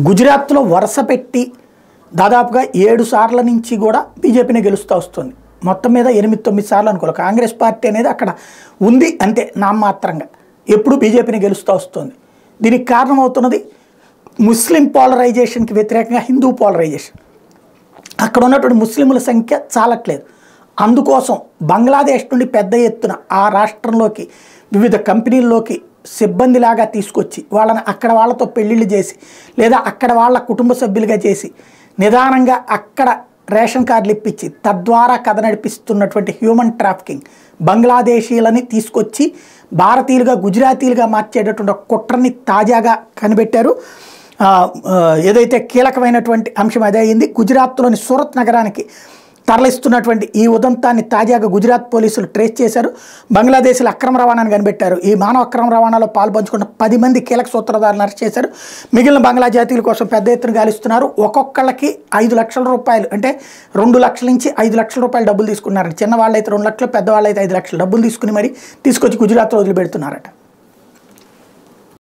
గుజరాత్లో వరుస పెట్టి దాదాపుగా 7 సార్ల నుంచి కూడా బీజేపీని గెలుస్తూ వస్తుంది. మొత్తం మీద 8-9 సార్లు అనుకోవాలి. కాంగ్రెస్ పార్టీ అనేది అక్కడ ఉంది అంతే నామమాత్రంగా. ఎప్పుడు బీజేపీని గెలుస్తూ వస్తుంది. దీనికి కారణమవుతున్నది ముస్లిం పోలరైజేషన్కి వ్యతిరేకంగా హిందూ పోలరైజేషన్. అక్కడ ఉన్నటువంటి ముస్లింల సంఖ్య చాలట్లేదు. అందుకోసం బంగ్లాదేశ్ నుండి పెద్ద ఎత్తున ఆ రాష్ట్రంలోకి వివిధ కంపెనీల్లోకి సిబ్బందిలాగా తీసుకొచ్చి వాళ్ళని అక్కడ వాళ్ళతో పెళ్ళిళ్ళు చేసి లేదా అక్కడ వాళ్ళ కుటుంబ సభ్యులుగా చేసి నిదానంగా అక్కడ రేషన్ కార్డులు ఇప్పించి తద్వారా కథ నడిపిస్తున్నటువంటి హ్యూమన్ ట్రాఫికింగ్ బంగ్లాదేశీయులని తీసుకొచ్చి భారతీయులుగా గుజరాతీయులుగా మార్చేటటువంటి ఒక కుట్రని తాజాగా కనిపెట్టారు. ఏదైతే కీలకమైనటువంటి అంశం అదే అయింది. గుజరాత్లోని సూరత్ నగరానికి తరలిస్తున్నటువంటి ఈ ఉదంతాన్ని తాజాగా గుజరాత్ పోలీసులు ట్రేస్ చేశారు. బంగ్లాదేశ్లో అక్రమ రవాణాను కనిపెట్టారు. ఈ మానవ అక్రమ రవాణాలో పాల్పంచుకున్న 10 మంది కీలక సూత్రధారులను అరెస్ట్ చేశారు. మిగిలిన బంగ్లా జాతీయుల కోసం పెద్ద ఎత్తున గాలిస్తున్నారు. ఒక్కొక్కళ్ళకి 5 లక్షల రూపాయలు అంటే 2 లక్షల నుంచి 5 లక్షల రూపాయలు డబ్బులు తీసుకున్నారు. చిన్నవాళ్ళైతే 2 లక్షలు, పెద్దవాళ్ళైతే 5 లక్షలు డబ్బులు తీసుకుని మరి తీసుకొచ్చి గుజరాత్లో వదిలిపెడుతున్నారట.